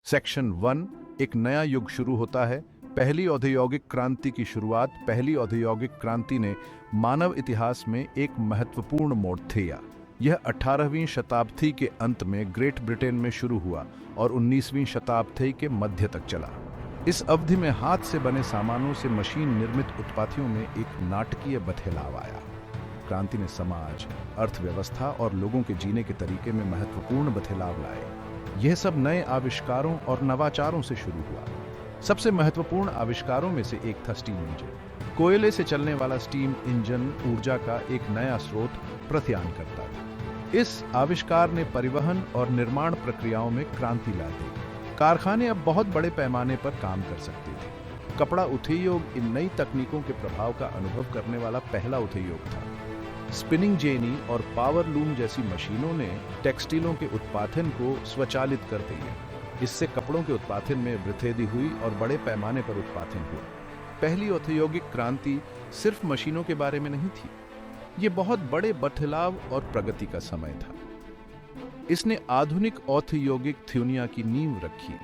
Section 1, एक नया युग शुरू होता है। पहली औद्योगिक क्रांति की शुरुआत। पहली औद्योगिक क्रांति ने मानव इतिहास में एक महत्वपूर्ण मोड़ थिया। यह 18वीं शताब्दी के अंत में ग्रेट ब्रिटेन में शुरू हुआ और 19वीं शताब्दी के मध्य तक चला। इस अवधि में हाथ से बने सामानों से मशीन निर्मित उत्पादों में एक नाटकीय बदलाव आया। क्रांति ने समाज, अर्थव्यवस्था और लोगों के जीने के तरीके में महत्वपूर्ण बदलाव लाए। यह सब नए आविष्कारों और नवाचारों से शुरू हुआ। सबसे महत्वपूर्ण आविष्कारों में से एक था स्टीम इंजन। कोयले से चलने वाला स्टीम इंजन ऊर्जा का एक नया स्रोत प्रदान करता था। इस आविष्कार ने परिवहन और निर्माण प्रक्रियाओं में क्रांति ला दी। कारखाने अब बहुत बड़े पैमाने पर काम कर सकते थे। कपड़ा उद्योग इन नई तकनीकों के प्रभाव का अनुभव करने वाला पहला उद्योग था। स्पिनिंग जेनी और पावर लूम जैसी मशीनों ने टेक्सटाइलों के उत्पादन को स्वचालित कर दिया। इससे कपड़ों के उत्पादन में वृद्धि हुई और बड़े पैमाने पर उत्पादन हुआ। पहली औद्योगिक क्रांति सिर्फ मशीनों के बारे में नहीं थी, ये बहुत बड़े बदलाव और प्रगति का समय था। इसने आधुनिक औद्योगिक दुनिया की नींव रखी।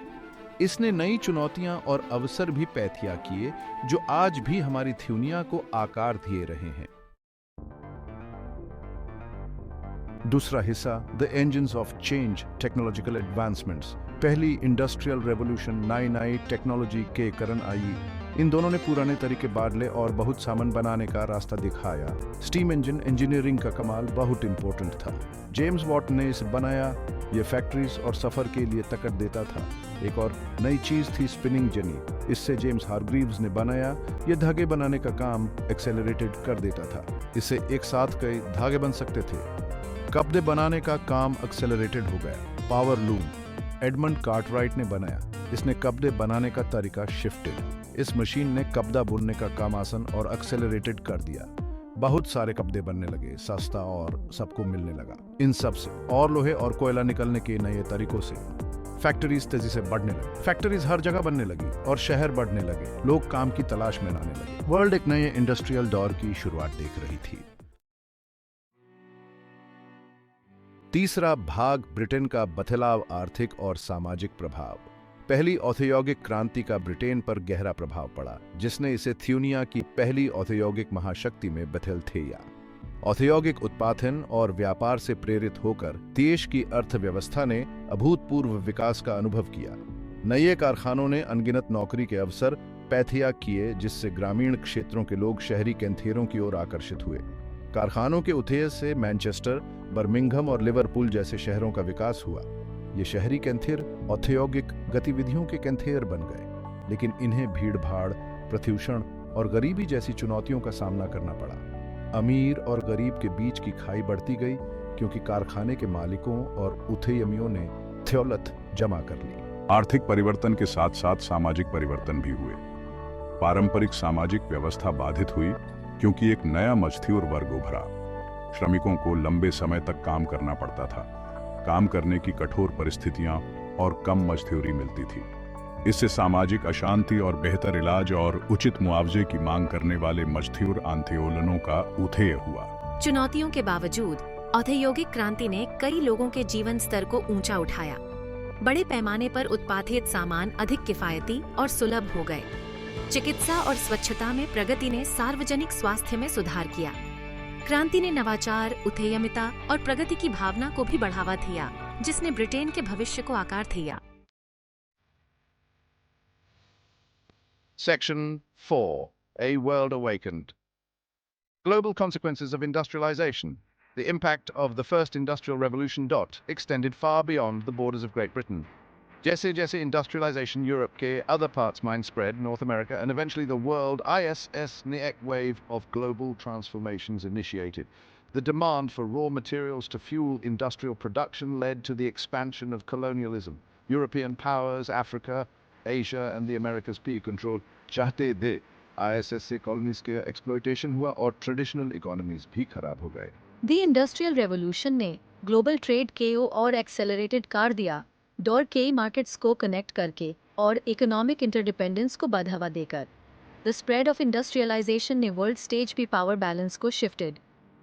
इसने नई चुनौतियां और अवसर भी पैदा किए जो आज भी हमारी दुनिया को आकार दिए रहे हैं। दूसरा हिस्सा, the engines of change, technological advancements. पहली इंडस्ट्रियल रेवोल्यूशन नई टेक्नोलॉजी के कारण आई। इन दोनों ने पुराने तरीके बदले और बहुत सामान बनाने का रास्ता दिखाया। स्टीम इंजन इंजीनियरिंग का कमाल बहुत इंपॉर्टेंट था। जेम्स वॉट ने इसे बनाया। ये फैक्ट्रीज और सफर के लिए ताकत देता था। एक और नई चीज थी स्पिनिंग जेनी। इससे जेम्स हारग्रीव्स ने बनाया। ये धागे बनाने का काम एक्सेलरेटेड कर देता था। इससे एक साथ कई धागे बन सकते थे। कपड़े बनाने का काम एक्सेलरेटेड हो गया। पावर लूम एडमंड कार्टराइट ने बनाया। इसने कपड़े बनाने का तरीका शिफ्टेड। इस मशीन ने कपड़ा बुनने का काम आसान और एक्सेलरेटेड कर दिया। बहुत सारे कपड़े बनने लगे, सस्ता और सबको मिलने लगा। इन सब से और लोहे और कोयला निकलने के नए तरीकों से फैक्ट्रीज तेजी से बढ़ने लगी। फैक्ट्रीज हर जगह बनने लगी और शहर बढ़ने लगे। लोग काम की तलाश में आने लगे। वर्ल्ड एक नए इंडस्ट्रियल दौर की शुरुआत देख रही थी। तीसरा भाग, ब्रिटेन का बदलाव, आर्थिक और सामाजिक प्रभाव। पहली औद्योगिक क्रांति का ब्रिटेन पर गहरा प्रभाव पड़ा, जिसने इसे दुनिया की पहली औद्योगिक महाशक्ति में बदल दिया। औद्योगिक उत्पादन और व्यापार से प्रेरित होकर देश की अर्थव्यवस्था ने अभूतपूर्व विकास का अनुभव किया। नए कारखानों ने अनगिनत नौकरी के अवसर पैदा किए, जिससे ग्रामीण क्षेत्रों के लोग शहरी केंद्रों की ओर आकर्षित हुए। कारखानों के उदय से मैनचेस्टर, बर्मिंघम और लिवरपूल जैसे शहरों का विकास हुआ। ये शहरी केंद्र औद्योगिक गतिविधियों के केंद्र बन गए, लेकिन इन्हें भीड़-भाड़, प्रदूषण और गरीबी जैसी चुनौतियों का सामना करना पड़ा। अमीर और गरीब के बीच की खाई बढ़ती गई, क्योंकि कारखाने के मालिकों और उद्यमियों ने दौलत जमा कर ली। आर्थिक परिवर्तन के साथ साथ सामाजिक परिवर्तन भी हुए। पारंपरिक सामाजिक व्यवस्था बाधित हुई, क्योंकि एक नया मजदूर वर्ग उभरा। श्रमिकों को लंबे समय तक काम करना पड़ता था। काम करने की कठोर परिस्थितियां और कम मजदूरी मिलती थी। इससे सामाजिक अशांति और बेहतर इलाज और उचित मुआवजे की मांग करने वाले मजदूर आंदोलनों का उदय हुआ। चुनौतियों के बावजूद औद्योगिक क्रांति ने कई लोगों के जीवन स्तर को ऊंचा उठाया। बड़े पैमाने पर उत्पादित सामान अधिक किफायती और सुलभ हो गए। चिकित्सा और स्वच्छता में प्रगति ने सार्वजनिक स्वास्थ्य में सुधार किया। क्रांति ने नवाचार, उद्यमिता और प्रगति की भावना को भी बढ़ावा दिया, जिसने ब्रिटेन के भविष्य को आकार दिया। Section 4, A World Awakened. Global consequences of industrialization. The impact of the first industrial revolution extended far beyond the borders of Great Britain. जैसे industrialization Europe के other parts mind spread, North America, and eventually the world, ISS neck wave of global transformations initiated. The demand for raw materials to fuel industrial production led to the expansion of colonialism. European powers, Africa, Asia and the Americas भी control चाहते थे। ISS से colonies के exploitation हुआ और traditional economies भी खराब हो गए। The Industrial Revolution ने ग्लोबल ट्रेड के और एक्सेलरेटेड कर दिया, दौर के मार्केट्स को कनेक्ट करके और इकोनॉमिक इंटरडिपेंडेंस को बढ़ावा देकर। द स्प्रेड ऑफ इंडस्ट्रियलाइजेशन ने वर्ल्ड स्टेज पे पावर बैलेंस को शिफ्टेड।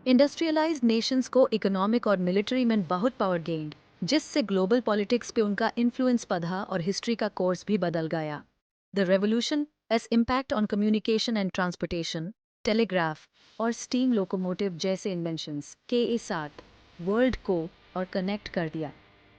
इंडस्ट्रियलाइज्ड नेशंस को इकोनॉमिक और मिलिट्री में बहुत पावर गेन्ड। जिससे ग्लोबल पॉलिटिक्स पे उनका इन्फ्लुएंस बढ़ा और हिस्ट्री का कोर्स भी बदल गया। The revolution S impact on communication and transportation, telegraph और स्टीम लोकोमोटिव जैसे इन्वेंशंस के साथ वर्ल्ड को और कनेक्ट कर दिया।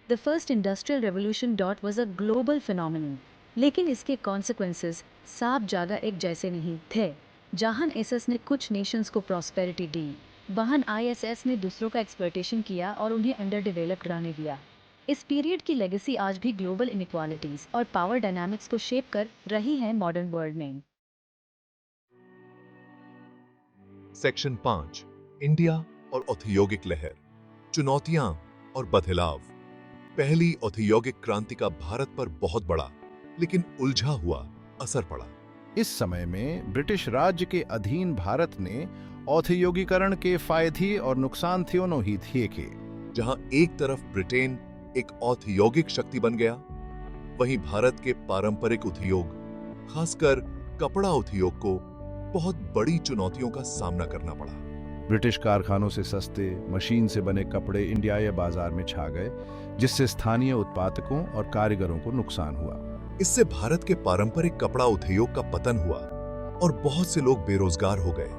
The first industrial revolution dot was a global phenomenon, लेकिन इसके कॉन्सिक्वेंसेस साफ जगह एक जैसे नहीं थे। जहां एसएस ने कुछ नेशंस को प्रॉस्पेरिटी दी, वहां आईएसएस ने दूसरों का एक्सप्लॉयटेशन किया और उन्हें अंडर डेवलप्ड रहने दिया। इस पीरियड की लेगेसी आज भी ग्लोबल इनइक्वालिटीज और पावर डायनामिक्स को शेप कर रही है मॉडर्न वर्ल्ड में। सेक्शन 5, इंडिया और औद्योगिक लहर, चुनौतियां और बदलाव। पहली औद्योगिक क्रांति का भारत पर बहुत बड़ा लेकिन उलझा हुआ असर पड़ा। इस समय में ब्रिटिश राज्य के अधीन भारत ने औद्योगिकरण के फायदे और नुकसान दोनों ही देखे। जहां एक तरफ ब्रिटेन एक औद्योगिक शक्ति बन गया, वहीं भारत के पारंपरिक उद्योग, खासकर कपड़ा उद्योग को बहुत बड़ी चुनौतियों का सामना करना पड़ा। ब्रिटिश कारखानों से सस्ते मशीन से बने कपड़े इंडिया या बाजार में छा गए, जिससे स्थानीय उत्पादकों और कारीगरों को नुकसान हुआ। इससे भारत के पारंपरिक कपड़ा उद्योग का पतन हुआ और बहुत से लोग बेरोजगार हो गए,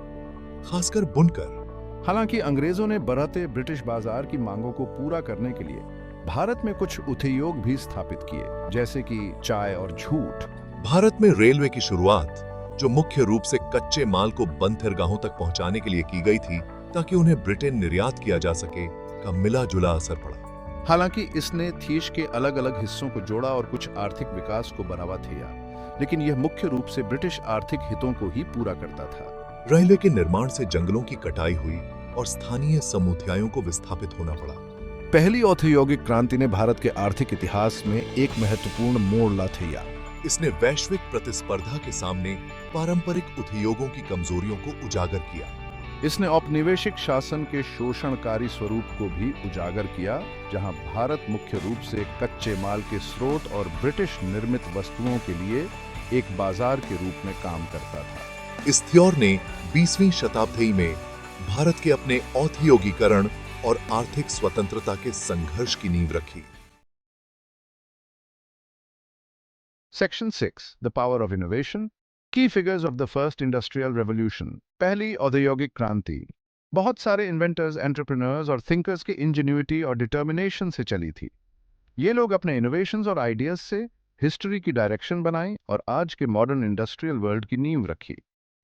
खासकर बुनकर। हालांकि अंग्रेजों ने बढ़ते ब्रिटिश बाजार की मांगों को पूरा करने के लिए भारत में कुछ उद्योग भी स्थापित किए, जैसे कि चाय और जूट। भारत में रेलवे की शुरुआत, जो मुख्य रूप से कच्चे माल को बंदरगाहों तक पहुंचाने के लिए की गई थी ताकि उन्हें ब्रिटेन निर्यात किया जा सके, का मिला जुला असर पड़ा। हालांकि इसने देश के अलग अलग हिस्सों को जोड़ा और कुछ आर्थिक विकास को बढ़ावा दिया, लेकिन यह मुख्य रूप से ब्रिटिश आर्थिक हितों को ही पूरा करता था। रेलवे के निर्माण से जंगलों की कटाई हुई और स्थानीय समुदायों को विस्थापित होना पड़ा। पहली औद्योगिक क्रांति ने भारत के आर्थिक इतिहास में एक महत्वपूर्ण मोड़ ला दिया। इसने वैश्विक प्रतिस्पर्धा के सामने पारंपरिक उद्योगों की कमजोरियों को उजागर किया। इसने औपनिवेशिक शासन के शोषणकारी स्वरूप को भी उजागर किया, जहां भारत मुख्य रूप से कच्चे माल के स्रोत और ब्रिटिश निर्मित वस्तुओं के लिए एक बाजार के रूप में काम करता था। इस दौर ने 20वीं शताब्दी में भारत के अपने औद्योगिकरण और आर्थिक स्वतंत्रता के संघर्ष की नींव रखी। Section 6, The Power of Innovation. Key figures of the First Industrial Revolution. पहली औद्योगिक क्रांति बहुत सारे इन्वेंटर्स, एंटरप्रेन्योर्स और थिंकर्स की इंजेन्युइटी और डिटर्मिनेशन से चली थी। ये लोग अपने इनोवेशंस और आइडियाज से हिस्ट्री की डायरेक्शन बनाई और आज के मॉडर्न इंडस्ट्रियल वर्ल्ड की नींव रखी।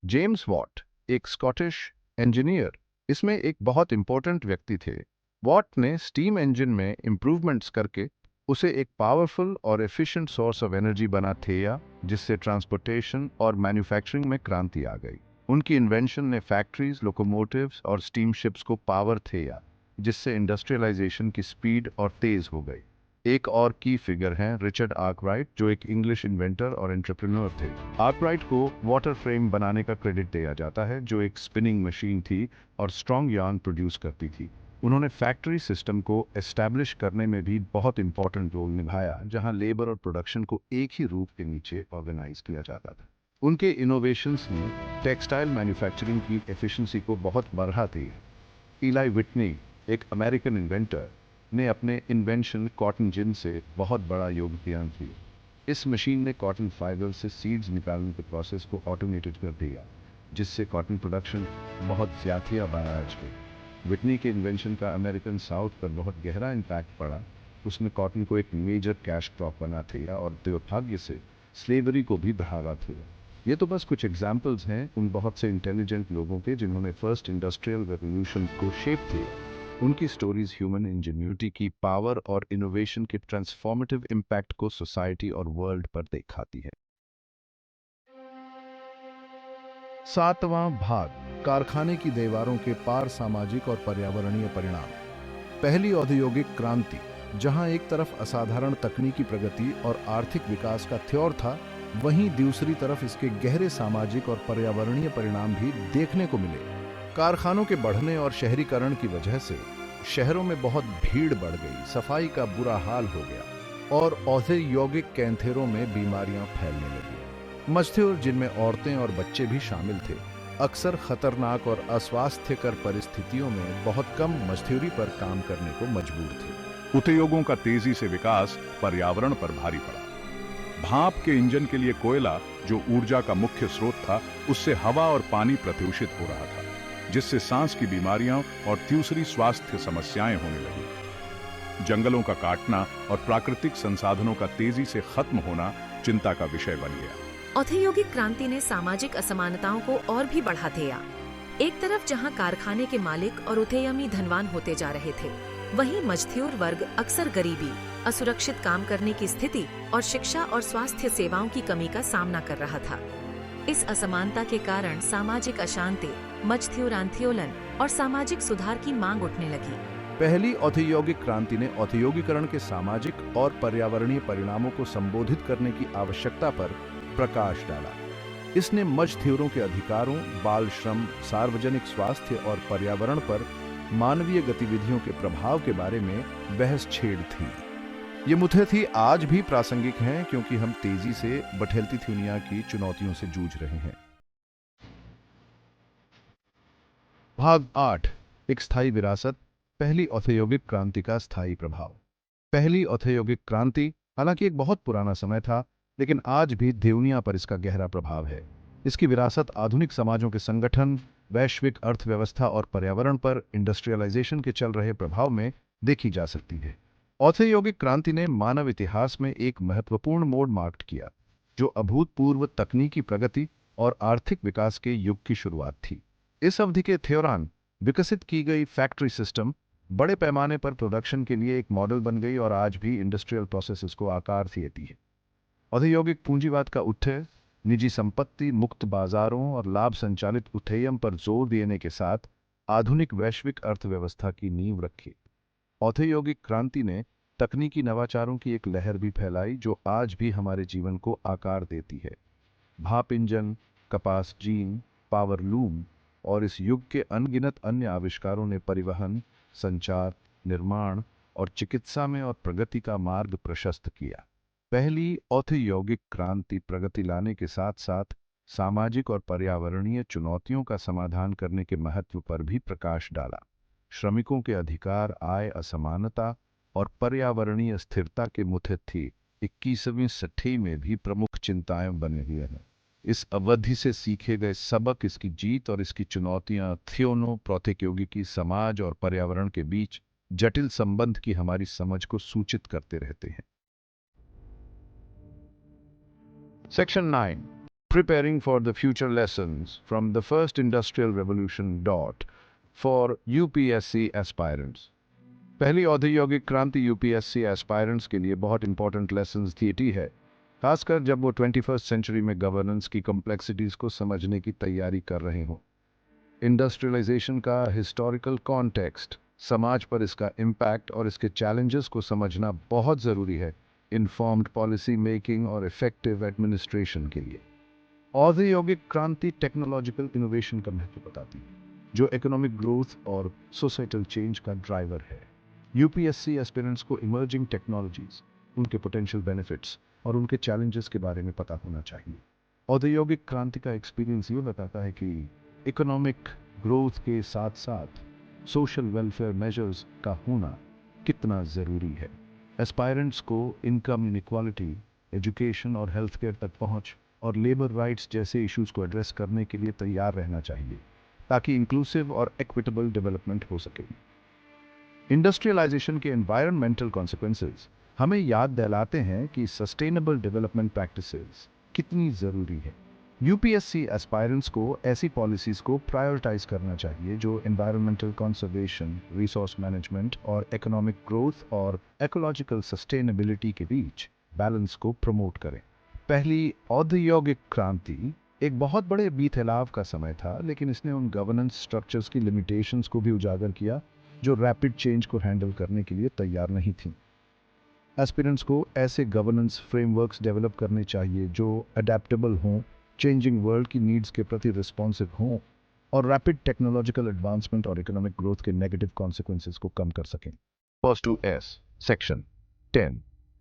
जेम्स वॉट, एक स्कॉटिश इंजीनियर, इसमें एक बहुत इंपॉर्टेंट व्यक्ति थे। वॉट ने स्टीम इंजन में इंप्रूवमेंट्स करके उसे एक पावरफुल और एफिशिएंट सोर्स ऑफ एनर्जी बना दिया, जिससे ट्रांसपोर्टेशन और मैन्युफैक्चरिंग में क्रांति आ गई। उनकी इन्वेंशन ने फैक्ट्रीज, लोकोमोटिव्स और स्टीम शिप्स को पावर दिया, जिससे इंडस्ट्रियलाइजेशन की स्पीड और तेज हो गई। एक और की फिगर हैं रिचर्ड आर्कराइट, जो एक इंग्लिश इन्वेंटर और एंटरप्रेन्योर थे। आर्कराइट को वाटर फ्रेम बनाने का क्रेडिट दिया जाता है, जो एक स्पिनिंग मशीन थी और स्ट्रॉन्ग यार्न प्रोड्यूस करती थी। उन्होंने फैक्ट्री सिस्टम को एस्टैब्लिश करने में भी बहुत इंपॉर्टेंट रोल निभाया, जहां लेबर और प्रोडक्शन को एक ही रूप के नीचे ऑर्गेनाइज किया जाता था। उनके इनोवेशंस ने टेक्सटाइल मैन्युफैक्चरिंग की एफिशिएंसी को बहुत बढ़ा दी। इलाई व्हिटनी, एक अमेरिकन इन्वेंटर, ने अपने इन्वेंशन कॉटन जिन से बहुत बड़ा योगदान दिया। इस मशीन ने कॉटन फाइबर से सीड्स निकालने के प्रोसेस को ऑटोमेटेड कर दिया, जिससे कॉटन प्रोडक्शन बहुत ज़्यादा बढ़ा। व्हिटनी के इन्वेंशन का अमेरिकन साउथ पर बहुत गहरा इम्पैक्ट पड़ा। उसने कॉटन को एक मेजर कैश क्रॉप बना दिया और दुर्भाग्य से स्लेवरी को भी बढ़ावा दिया। ये तो बस कुछ एग्जाम्पल्स हैं उन बहुत से इंटेलिजेंट लोगों के जिन्होंने फर्स्ट इंडस्ट्रियल रेवोल्यूशन को शेप दिया। उनकी स्टोरीज ह्यूमन इंजेन्युइटी की पावर और इनोवेशन के ट्रांसफॉर्मेटिव इम्पैक्ट को सोसाइटी और वर्ल्ड पर दिखाती है। 7वां भाग, कारखाने की दीवारों के पार सामाजिक और पर्यावरणीय परिणाम। पहली औद्योगिक क्रांति, जहां एक तरफ असाधारण तकनीकी प्रगति और आर्थिक विकास का थ्योर था, वहीं दूसरी तरफ इसके गहरे सामाजिक और पर्यावरणीय परिणाम भी देखने को मिले। कारखानों के बढ़ने और शहरीकरण की वजह से शहरों में बहुत भीड़ बढ़ गई, सफाई का बुरा हाल हो गया और औद्योगिक कैंथरों में बीमारियां फैलने लगी। मजदूर, जिनमें औरतें और बच्चे भी शामिल थे, अक्सर खतरनाक और अस्वास्थ्यकर परिस्थितियों में बहुत कम मजदूरी पर काम करने को मजबूर थे। उद्योगों का तेजी से विकास पर्यावरण पर भारी पड़ा। भाप के इंजन के लिए कोयला, जो ऊर्जा का मुख्य स्रोत था, उससे हवा और पानी प्रदूषित हो रहा था, जिससे सांस की बीमारियां और दूसरी स्वास्थ्य समस्याएं होने लगी। जंगलों का काटना और प्राकृतिक संसाधनों का तेजी से खत्म होना चिंता का विषय बन गया। औद्योगिक क्रांति ने सामाजिक असमानताओं को और भी बढ़ा दिया। एक तरफ जहां कारखाने के मालिक और उद्यमी धनवान होते जा रहे थे, वहीं मजदूर वर्ग अक्सर गरीबी, असुरक्षित काम करने की स्थिति और शिक्षा और स्वास्थ्य सेवाओं की कमी का सामना कर रहा था। इस असमानता के कारण सामाजिक अशांति, मजदूर आंदोलन और सामाजिक सुधार की मांग उठने लगी। पहली औद्योगिक क्रांति ने औद्योगिकरण के सामाजिक और पर्यावरणीय परिणामों को संबोधित करने की आवश्यकता पर प्रकाश डाला। इसने मजदूरों के अधिकारों, बाल श्रम, सार्वजनिक स्वास्थ्य और पर्यावरण पर मानवीय गतिविधियों के प्रभाव के बारे में बहस छेड़ थी। ये मुद्दे थी आज भी प्रासंगिक हैं, क्योंकि हम तेजी से बदलती दुनिया की चुनौतियों से जूझ रहे हैं। भाग 8, एक स्थायी विरासत, पहली औद्योगिक क्रांति का स्थायी प्रभाव। पहली औद्योगिक क्रांति हालांकि एक बहुत पुराना समय था, लेकिन आज भी दुनिया पर इसका गहरा प्रभाव है। इसकी विरासत आधुनिक समाजों के संगठन, वैश्विक अर्थव्यवस्था और पर्यावरण पर इंडस्ट्रियलाइजेशन के चल रहे प्रभाव में देखी जा सकती है। औद्योगिक क्रांति ने मानव इतिहास में एक महत्वपूर्ण मोड़ मार्क किया, जो अभूतपूर्व तकनीकी प्रगति और आर्थिक विकास के युग की शुरुआत थी। इस अवधि के दौरान विकसित की गई फैक्ट्री सिस्टम बड़े पैमाने पर प्रोडक्शन के लिए एक मॉडल बन गई और आज भी इंडस्ट्रियल प्रोसेसेस को आकार देती है। औद्योगिक पूंजीवाद का उठे, निजी संपत्ति, मुक्त बाजारों और लाभ संचालित उद्यम पर जोर देने के साथ आधुनिक वैश्विक अर्थव्यवस्था की नींव रखी। औद्योगिक क्रांति ने तकनीकी नवाचारों की एक लहर भी फैलाई, जो आज भी हमारे जीवन को आकार देती है। भाप इंजन, कपास जीन, पावर लूम और इस युग के अनगिनत अन्य आविष्कारों ने परिवहन, संचार, निर्माण और चिकित्सा में और प्रगति का मार्ग प्रशस्त किया। पहली औद्योगिक क्रांति प्रगति लाने के साथ साथ सामाजिक और पर्यावरणीय चुनौतियों का समाधान करने के महत्व पर भी प्रकाश डाला। श्रमिकों के अधिकार, आय असमानता और पर्यावरणीय स्थिरता के मुद्दे थी 21वीं सदी में भी प्रमुख चिंताएं बने हुए हैं। इस अवधि से सीखे गए सबक, इसकी जीत और इसकी चुनौतियां थियोनो प्रौद्योगिकी, समाज और पर्यावरण के बीच जटिल संबंध की हमारी समझ को सूचित करते रहते हैं। Section 9. Preparing for the future lessons from the first industrial revolution. For UPSC aspirants. पहली औद्योगिक क्रांति यूपीएससी एस्पायरेंट्स के लिए बहुत इंपॉर्टेंट लेसन्स देती है, खासकर जब वो 21st सेंचुरी में गवर्नेंस की कॉम्प्लेक्सिटीज को समझने की तैयारी कर रहे हों। इंडस्ट्रियलाइजेशन का हिस्टोरिकल कॉन्टेक्स्ट, समाज पर इसका इम्पैक्ट और इसके चैलेंजेस को समझना बहुत ज़रूरी है इन्फॉर्म्ड पॉलिसी मेकिंग और इफेक्टिव एडमिनिस्ट्रेशन के लिए। औद्योगिक क्रांति टेक्नोलॉजिकल इनोवेशन का महत्व बताती है, जो इकोनॉमिक ग्रोथ और सोसाइटल चेंज का ड्राइवर है। यूपीएससी एस्पिरेंट्स को इमर्जिंग टेक्नोलॉजीज, उनके पोटेंशियल बेनिफिट्स और उनके चैलेंजेस के बारे में पता होना चाहिए। औद्योगिक क्रांति का एक्सपीरियंस ये बताता है कि इकोनॉमिक ग्रोथ के साथ साथ सोशल वेलफेयर मेजर्स का होना कितना ज़रूरी है। एस्पायरेंट्स को इनकम इनइक्वालिटी, एजुकेशन और हेल्थ केयर तक पहुँच और लेबर राइट्स जैसे इश्यूज को एड्रेस करने के लिए तैयार रहना चाहिए, ताकि इंक्लूसिव और इक्विटेबल डेवलपमेंट हो सके। इंडस्ट्रियलाइजेशन के एनवायरमेंटल कॉन्सिक्वेंसेस हमें याद दिलाते हैं कि सस्टेनेबल डेवलपमेंट प्रैक्टिसेस कितनी ज़रूरी है। यूपीएससी एस्पायरेंट्स को ऐसी पॉलिसीज़ को प्रायोरिटाइज करना चाहिए जो एनवायरमेंटल कंजर्वेशन, रिसोर्स मैनेजमेंट और इकोनॉमिक ग्रोथ और इकोलॉजिकल सस्टेनेबिलिटी के बीच बैलेंस को प्रमोट करें। पहली औद्योगिक क्रांति एक बहुत बड़े बीतलाव का समय था, लेकिन इसने उन गवर्नेंस स्ट्रक्चर्स की लिमिटेशंस को भी उजागर किया जो रैपिड चेंज को हैंडल करने के लिए तैयार नहीं थी। एस्पिरेंट्स को ऐसे गवर्नेंस फ्रेमवर्क्स डेवलप करने चाहिए जो अडेप्टेबल हों, चेंजिंग वर्ल्ड की नीड्स के प्रति रिस्पॉन्सिव हों और रैपिड टेक्नोलॉजिकल एडवांसमेंट और इकोनॉमिक ग्रोथ के नेगेटिव कॉन्सिक्वेंसेस को कम कर सकें। Pause to S. Section 10.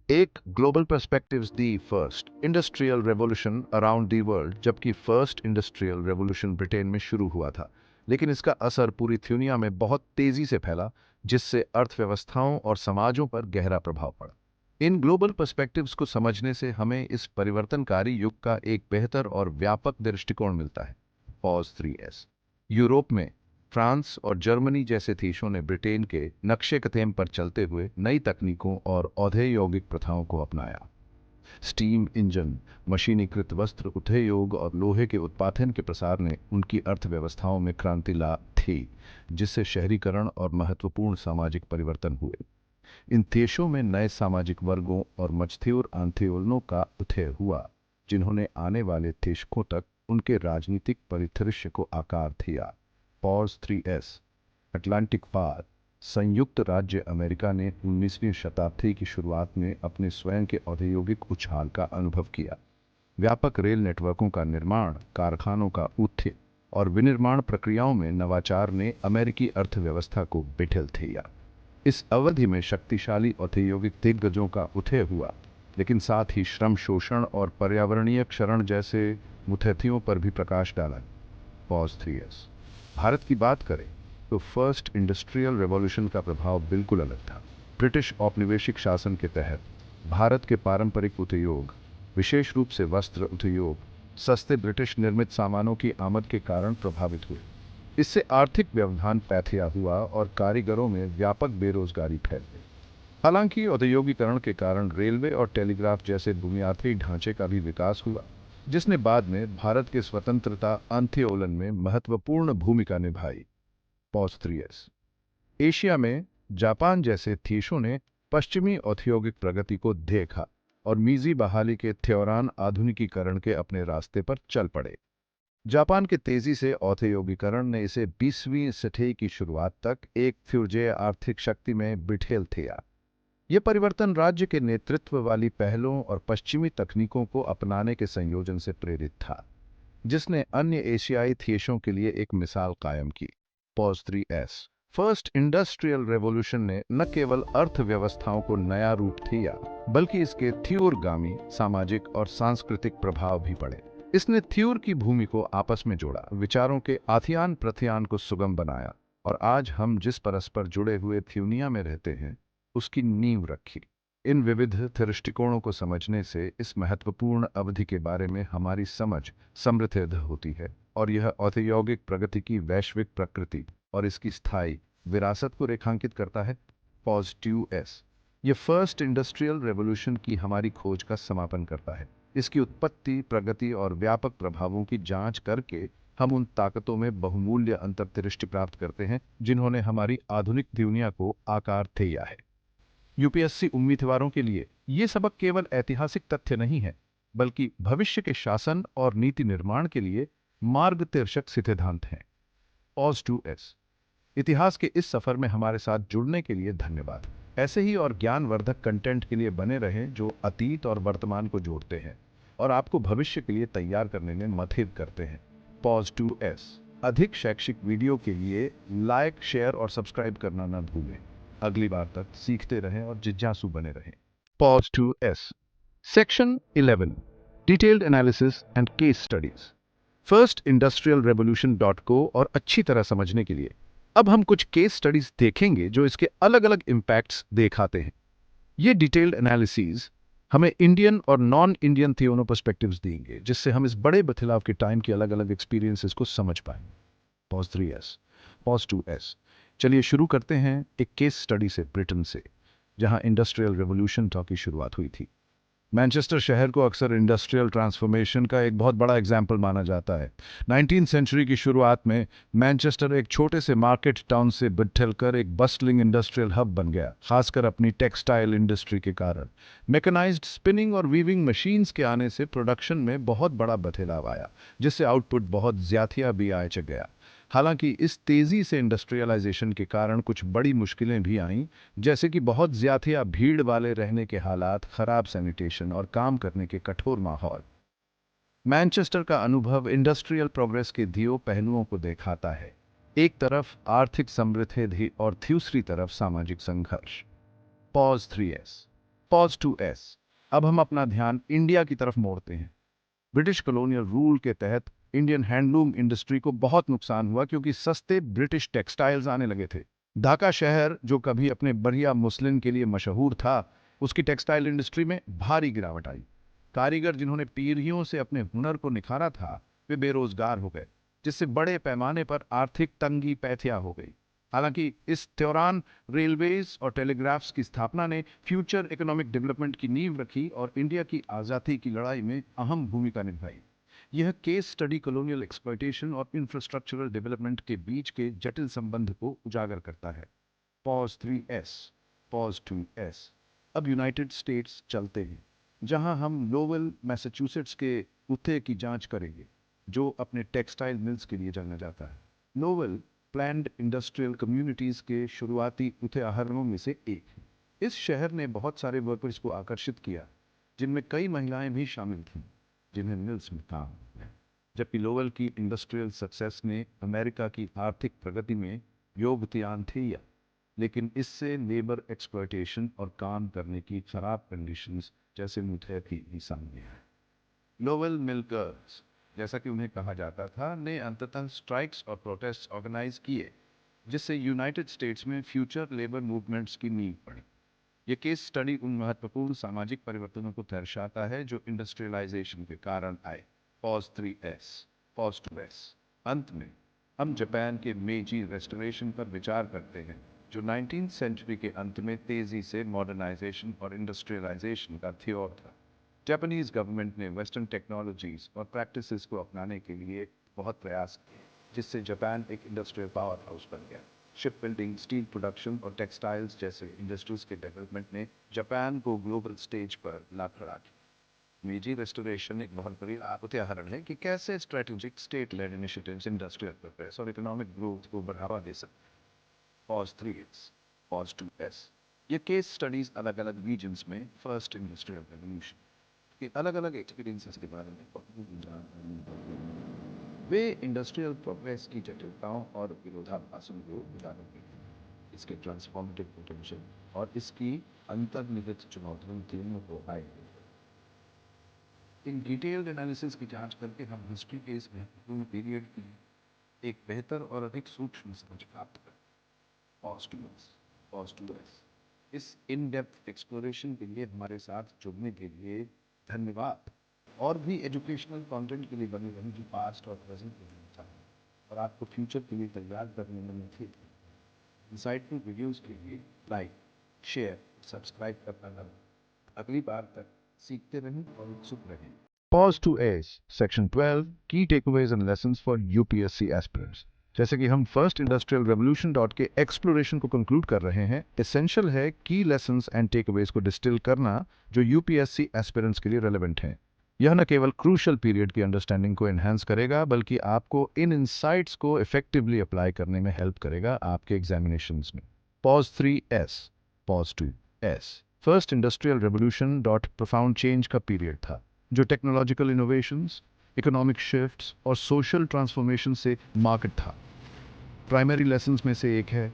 एक global perspectives the first industrial revolution around the world. जबकि फर्स्ट इंडस्ट्रियल रेवोल्यूशन ब्रिटेन में शुरू हुआ था, लेकिन इसका असर पूरी दुनिया में बहुत तेजी से फैला जिससे अर्थव्यवस्थाओं और समाजों पर गहरा प्रभाव पड़ा। इन ग्लोबल पर्सपेक्टिव्स को समझने से हमें इस परिवर्तनकारी युग का एक बेहतर और व्यापक दृष्टिकोण मिलता है। Pause 3S। यूरोप में फ्रांस और जर्मनी जैसे देशों ने ब्रिटेन के नक्शे कदम पर चलते हुए नई तकनीकों और औद्योगिक प्रथाओं को अपनाया। स्टीम इंजन, मशीनीकृत वस्त्र उद्योग और लोहे के उत्पादन के प्रसार ने उनकी अर्थव्यवस्थाओं में क्रांति ला थी, जिससे शहरीकरण और महत्वपूर्ण सामाजिक परिवर्तन हुए। इन देशों में नए सामाजिक वर्गों और मजदूर आंदोलनों का उदय हुआ, जिन्होंने आने वाले दशकों तक उनके राजनीतिक परिदृश्य को आकार दिया। Pause 3S। अटलांटिक पार। संयुक्त राज्य अमेरिका ने 19वीं शताब्दी की शुरुआत में अपने स्वयं के औद्योगिक उछाल का अनुभव किया। व्यापक रेल नेटवर्कों का निर्माण, कारखानों का उदय और विनिर्माण प्रक्रियाओं में नवाचार ने अमेरिकी अर्थव्यवस्था को बिठल दिया। इस अवधि में शक्तिशाली औद्योगिक दिग्गजों का उदय हुआ, लेकिन साथ ही श्रम शोषण और पर्यावरणीय क्षरण जैसे मुद्दों पर भी प्रकाश डाला। Pause 3S। भारत की बात करें तो फर्स्ट इंडस्ट्रियल रेवोल्यूशन का प्रभाव बिल्कुल अलग था। ब्रिटिश औपनिवेशिक शासन के तहत भारत के पारंपरिक उद्योग, विशेष रूप से वस्त्र उद्योग, सस्ते ब्रिटिश निर्मित सामानों की आमद के कारण प्रभावित हुए। इससे आर्थिक व्यवधान पैदा हुआ और कारीगरों में व्यापक बेरोजगारी फैल गई। हालांकि औद्योगिकरण के कारण रेलवे और टेलीग्राफ जैसे बुनियादी ढांचे का भी विकास हुआ, जिसने बाद में भारत के स्वतंत्रता आंदोलन में महत्वपूर्ण भूमिका निभाई। Pause 3S। एशिया में जापान जैसे देशों ने पश्चिमी औद्योगिक प्रगति को देखा और मीजी बहाली के दौरान आधुनिकीकरण के अपने रास्ते पर चल पड़े। जापान के तेजी से औद्योगिकरण ने इसे 20वीं सदी की शुरुआत तक एक फ्यूजे आर्थिक शक्ति में बिठेल दिया। यह परिवर्तन राज्य के नेतृत्व वाली पहलों और पश्चिमी तकनीकों को अपनाने के संयोजन से प्रेरित था, जिसने अन्य एशियाई देशों के लिए एक मिसाल कायम की। Pause 3S। First industrial revolution ने न केवल अर्थव्यवस्थाओं को नया रूप दिया, बल्कि इसके तीव्रगामी सामाजिक और सांस्कृतिक प्रभाव भी पड़े। इसने थ्योर की भूमि को आपस में जोड़ा, विचारों के आदान प्रत्यान को सुगम बनाया और आज हम जिस परस्पर जुड़े हुए दुनिया में रहते हैं उसकी नींव रखी। इन विविध दृष्टिकोणों को समझने से इस महत्वपूर्ण अवधि के बारे में हमारी समझ समृद्ध होती है और यह औद्योगिक प्रगति की वैश्विक प्रकृति और इसकी स्थायी विरासत को रेखांकित करता है। Pause 2S। यह फर्स्ट इंडस्ट्रियल रेवोल्यूशन की हमारी खोज का समापन करता है। इसकी उत्पत्ति, प्रगति और व्यापक प्रभावों की जांच करके हम उन ताकतों में बहुमूल्य अंतर्दृष्टि प्राप्त करते हैं जिन्होंने हमारी आधुनिक दुनिया को आकार दिया है। यूपीएससी उम्मीदवारों के लिए ये सबक केवल ऐतिहासिक तथ्य नहीं है, बल्कि भविष्य के शासन और नीति निर्माण के लिए मार्गदर्शक सिद्धांत हैं। Pause 2S। इतिहास के इस सफर में हमारे साथ जुड़ने के लिए धन्यवाद। ऐसे ही और ज्ञानवर्धक कंटेंट के लिए बने रहें जो अतीत और वर्तमान को जोड़ते हैं और आपको भविष्य के लिए तैयार करने में मदद करते हैं। Pause 2S। अधिक शैक्षिक वीडियो के लिए लाइक, शेयर और सब्सक्राइब करना न भूलें। अगली बार तक सीखते रहें और जिज्ञासु बने रहें। Pause 2S। Section 11। Detailed analysis and case studies. First industrial revolution और अच्छी तरह समझने के लिए अब हम कुछ केस स्टडीज देखेंगे जो इसके अलग अलग इंपैक्ट्स दिखाते हैं। ये डिटेल्ड एनालिसिस हमें इंडियन और नॉन इंडियन थियोनो पर्सपेक्टिव्स देंगे, जिससे हम इस बड़े बदलाव के टाइम के अलग अलग एक्सपीरियंसेस को समझ पाएंगे। Pause 3S। Pause 2S। चलिए शुरू करते हैं एक केस स्टडी से ब्रिटेन से, जहां इंडस्ट्रियल रेवोल्यूशन की शुरुआत हुई थी। मैनचेस्टर शहर को अक्सर इंडस्ट्रियल ट्रांसफॉर्मेशन का एक बहुत बड़ा एग्जाम्पल माना जाता है। 19वीं सेंचुरी की शुरुआत में मैनचेस्टर एक छोटे से मार्केट टाउन से बिठलकर एक बस्टलिंग इंडस्ट्रियल हब बन गया, खासकर अपनी टेक्सटाइल इंडस्ट्री के कारण। मैकेनाइज्ड स्पिनिंग और वीविंग मशीन्स के आने से प्रोडक्शन में बहुत बड़ा बदलाव आया, जिससे आउटपुट बहुत ज्यादा भी आए गया। हालांकि इस तेजी से इंडस्ट्रियलाइजेशन के कारण कुछ बड़ी मुश्किलें भी आईं, जैसे कि बहुत ज्यादा भीड़ वाले रहने के हालात, खराब सैनिटेशन और काम करने के कठोर माहौल। मैनचेस्टर का अनुभव इंडस्ट्रियल प्रोग्रेस के दो पहलुओं को दिखाता है, एक तरफ आर्थिक समृद्धि और दूसरी तरफ सामाजिक संघर्ष। Pause 3S। Pause 2S। अब हम अपना ध्यान इंडिया की तरफ मोड़ते हैं। ब्रिटिश कॉलोनियल रूल के तहत इंडियन हैंडलूम इंडस्ट्री को बहुत नुकसान हुआ क्योंकि सस्ते ब्रिटिश टेक्सटाइल्स आने लगे थे, ढाका शहर जो कभी अपने बढ़िया मुस्लिम के लिए मशहूर था, उसकी टेक्सटाइल इंडस्ट्री में भारी गिरावट आई। कारीगर जिन्होंने पीढ़ियों से अपने हुनर को निखारा था, वे बेरोजगार हो गए, जिससे बड़े पैमाने पर आर्थिक तंगी पैथिया हो गई। हालांकि इस दौरान रेलवेज और टेलीग्राफ्स की स्थापना ने फ्यूचर इकोनॉमिक डेवलपमेंट की नींव रखी और इंडिया की आज़ादी की लड़ाई में अहम भूमिका निभाई। यह केस स्टडी कॉलोनियल एक्सप्लॉयटेशन और इंफ्रास्ट्रक्चरल डेवलपमेंट के बीच के जटिल संबंध को उजागर करता है। Pause 3S, pause 2S। अब यूनाइटेड स्टेट्स चलते हैं, जहां हम लोवेल मैसाचुसेट्स के उत्थे की जांच करेंगे, जो अपने टेक्सटाइल मिल्स के लिए जाना जाता है। लोवेल प्लान्ड इंडस्ट्रियल कम्युनिटीज के शुरुआती उदाहरणों में से एक है। इस शहर ने बहुत सारे वर्कर्स को आकर्षित किया, जिनमें कई महिलाएं भी शामिल थीं, जिन्हें मिल्स में काम किया। जबकि लोवेल की इंडस्ट्रियल सक्सेस ने अमेरिका की आर्थिक प्रगति में योगदान दिया, लेकिन इससे लेबर एक्सप्लॉयटेशन और काम करने की खराब कंडीशंस जैसे मुद्दे भी सामने आए। लोवेल मिलर्स, जैसा कि उन्हें कहा जाता था, ने अंततः स्ट्राइक्स और प्रोटेस्ट ऑर्गेनाइज किए, जिससे यूनाइटेड स्टेट्स में फ्यूचर लेबर मूवमेंट्स की नींव पड़ी। ये केस स्टडी उन महत्वपूर्ण सामाजिक परिवर्तनों को दर्शाता है जो इंडस्ट्रियलाइजेशन के कारण आए। Pause 3S, pause 2S। अंत में हम जापान के मेजी रेस्टोरेशन पर विचार करते हैं, जो 19th सेंचुरी के अंत में तेजी से मॉडर्नाइजेशन और इंडस्ट्रियलाइजेशन का थियोर था। जापानीज गवर्नमेंट ने वेस्टर्न टेक्नोलॉजीज और प्रैक्टिसेस को अपनाने के लिए बहुत प्रयास किए, जिससे जापान एक इंडस्ट्रियल पावर हाउस बन गया। शिप बिल्डिंग, स्टील प्रोडक्शन और टेक्सटाइल्स जैसे इंडस्ट्रीज के डेवलपमेंट ने जापान को ग्लोबल स्टेज पर ला खड़ा किया। मेजी रेस्टोरेशन एक बहुत बड़ी उदाहरण है कि कैसे strategic state lead initiatives industrial progress और इकोनॉमिक ग्रोथ को बढ़ावा दे सकते हैं। Pause 3S, pause 2S। ये केस स्टडीज अलग अलग रीजन्स में फर्स्ट इंडस्ट्रियल रेवोल्यूशन के अलग अलग एक्सपीरियंसेस के बारे में वे इंडस्ट्रियल प्रोग्रेस की जटिलताओं और विरोधाभासों को उजागर करते हैं, इसके ट्रांसफॉर्मेटिव पोटेंशियल और इसकी अंतर्निहित चुनौतियों तीनों को आए। इन डिटेल्ड एनालिसिस की जांच करके हम हिस्ट्री के इस महत्वपूर्ण पीरियड की एक बेहतर और अधिक सूक्ष्म समझ प्राप्त करते हैं। Pause 2S, pause 2S। इस इन डेप्थ एक्सप्लोरेशन के लिए हमारे साथ जुड़ने के लिए धन्यवाद। और भी एजुकेशनल कंटेंट के लिए बने रहें जो पास्ट और प्रेजेंट के लिए था और आपको फ्यूचर के लिए तैयार करने में मदद। इंसाइटफुल वीडियोस के लिए लाइक, शेयर, सब्सक्राइब करना ना भूलें। अगली बार तक सीखते रहें और उत्सुक रहें। Pause to Ace, Section 12, Key Takeaways and Lessons for UPSC Aspirants। जैसे कि हम फर्स्ट इंडस्ट्रियल रेवोल्यूशन डॉट के एक्सप्लोरेशन को कंक्लूड कर रहे हैं, एसेंशियल है की लेसन्स एंड टेकअवेज को डिस्टिल करना जो यूपीएससी एस्पिरेंट्स के लिए रेलेवेंट हैं। यह न केवल क्रूशल पीरियड की अंडरस्टैंडिंग को एनहांस करेगा, बल्कि आपको इन इनसाइट्स को इफेक्टिवली अप्लाई करने में हेल्प करेगा आपके एग्जामिनेशंस में। Pause 3S, pause 2S। First industrial revolution dot profound change का पीरियड था, जो टेक्नोलॉजिकल इनोवेशंस, इकोनॉमिक शिफ्ट्स और सोशल ट्रांसफॉर्मेशन से मार्केट था। प्राइमरी लेसन्स में से एक है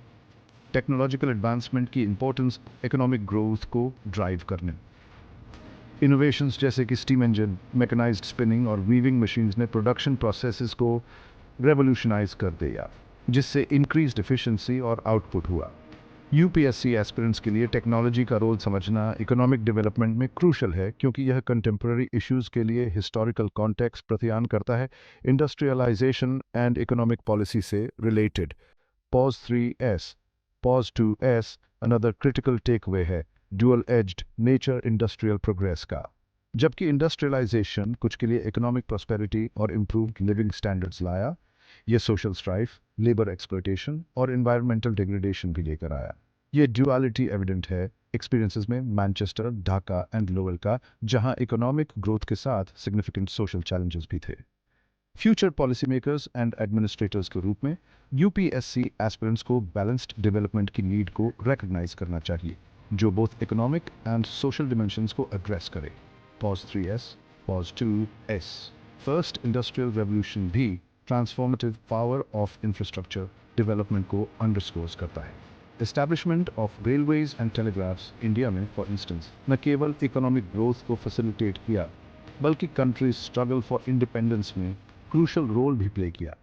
टेक्नोलॉजिकल एडवांसमेंट की इंपॉर्टेंस इकोनॉमिक ग्रोथ को ड्राइव करने। इनोवेशंस जैसे कि स्टीम इंजन, मैकेनाइज्ड स्पिनिंग और वीविंग मशीन्स ने प्रोडक्शन प्रोसेसेस को रेवोल्यूशनाइज कर दिया, जिससे इंक्रीज्ड एफिशिएंसी और आउटपुट हुआ। यूपीएससी एस्पिरेंट्स के लिए टेक्नोलॉजी का रोल समझना इकोनॉमिक डेवलपमेंट में क्रूशल है, क्योंकि यह कंटेम्प्रेरी इश्यूज के लिए हिस्टोरिकल कॉन्टेक्स्ट प्रदान करता है, इंडस्ट्रियलाइजेशन एंड इकोनॉमिक पॉलिसी से related. Pause 3S, pause 2S। Another critical takeaway है dual edged nature industrial progress का। जबकि इंडस्ट्रियलाइजेशन कुछ के लिए इकोनॉमिक प्रॉस्पेरिटी और इम्प्रूव्ड लिविंग स्टैंडर्ड्स लाया, यह सोशल स्ट्राइफ, लेबर एक्सप्लॉयटेशन और एनवायरमेंटल डिग्रेडेशन भी लेकर आया। ये ड्यूअलिटी एविडेंट है एक्सपीरियंसेस में मैनचेस्टर, ढाका एंड लोवेल का, जहां इकोनॉमिक ग्रोथ के साथ सिग्निफिकेंट सोशल चैलेंजेस भी थे। Future policy makers and administrators के रूप में यूपीएससी एस्पिरेंट्स को बैलेंस्ड डेवलपमेंट की नीड को रिकॉग्नाइज करना चाहिए, जो both economic and social dimensions को एड्रेस करे। Pause 3S, pause 2S। First industrial revolution भी transformative power of infrastructure development को अंडरस्कोर्स करता है। Establishment of railways and telegraphs India में, फॉर इंस्टेंस, न केवल इकोनॉमिक ग्रोथ को फैसिलिटेट किया, बल्कि कंट्रीज स्ट्रगल फॉर इंडिपेंडेंस में क्रूशल रोल भी प्ले किया।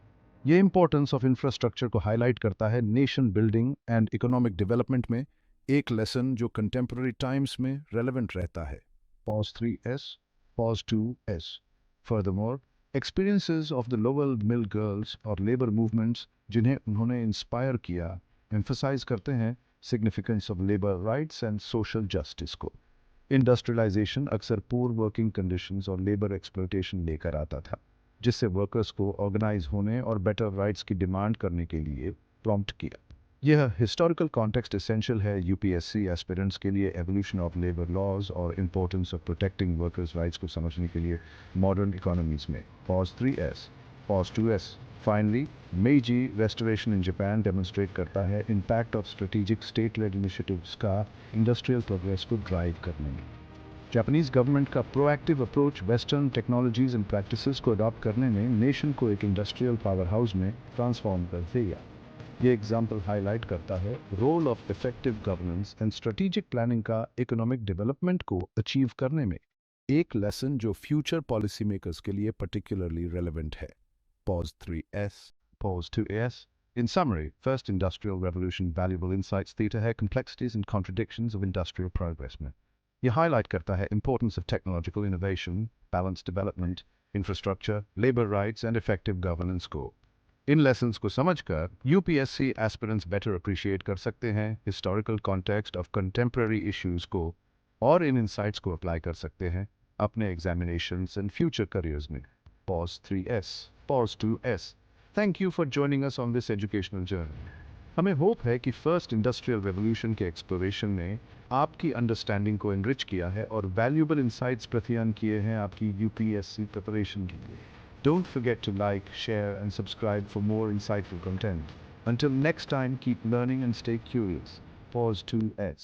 ये इंपॉर्टेंस ऑफ इंफ्रास्ट्रक्चर को हाईलाइट करता है nation building and economic development में, एक लेसन जो कंटेम्प्रेरी टाइम्स में रेलेवेंट रहता है। Pause 3S, pause 2S। Furthermore, experiences of the lower mill girls और लेबर मूवमेंट्स जिन्हें उन्होंने इंस्पायर किया, एम्फसाइज करते हैं significance of labour rights and social justice को। इंडस्ट्रियलाइजेशन अक्सर पुअर वर्किंग कंडीशंस और लेबर एक्सप्लॉयटेशन लेकर आता था, जिससे वर्कर्स को ऑर्गेनाइज होने और बेटर राइट्स की डिमांड करने के लिए प्रॉम्प्ट किया। यह हिस्टोरिकल कॉन्टेक्स्ट एसेंशियल है यूपीएससी एस्पिरेंट्स के लिए एवोल्यूशन ऑफ लेबर लॉज और importance of protecting workers rights को समझने के लिए मॉडर्न इकोनॉमीज में। Pause 3S, pause 2S। Finally, Meiji restoration in Japan demonstrate करता है impact of strategic state lead initiatives का इंडस्ट्रियल प्रोग्रेस को ड्राइव करने में। जापानीज गवर्नमेंट का proactive approach western technologies and practices को अडॉप्ट करने में नेशन को एक इंडस्ट्रियल पावर हाउस में ट्रांसफॉर्म कर दिया। ये एग्जाम्पल हाईलाइट करता है role of effective governance and strategic planning का इकोनॉमिक डेवलपमेंट को अचीव करने में, एक लेसन जो फ्यूचर पॉलिसी मेकर्स के लिए पर्टिकुलरली रेलेवेंट है। Pause 3S, pause 2S। In summary, first industrial revolution valuable insights देता है complexities and contradictions of industrial progress में। यह हाईलाइट करता है importance of technological innovation, balanced development, infrastructure, labor rights and effective governance को। इन lessons को समझकर UPSC aspirants better appreciate कर सकते हैं historical context of contemporary issues को और इन इंसाइट्स को अप्लाई कर सकते हैं अपने एग्जामिनेशंस एंड फ्यूचर करियर्स में। Pause 3S, pause 2S। Thank you for joining us on this educational journey. हमें होप है कि फर्स्ट इंडस्ट्रियल रेवोल्यूशन के एक्सप्लोरेशन ने आपकी अंडरस्टैंडिंग को एनरिच किया है और वैल्यूएबल इंसाइट्स प्रदान किए हैं आपकी यूपीएससी प्रिपरेशन के लिए। Don't forget to like, share, and subscribe for more insightful content. Until next time, keep learning and stay curious. Pause 2S.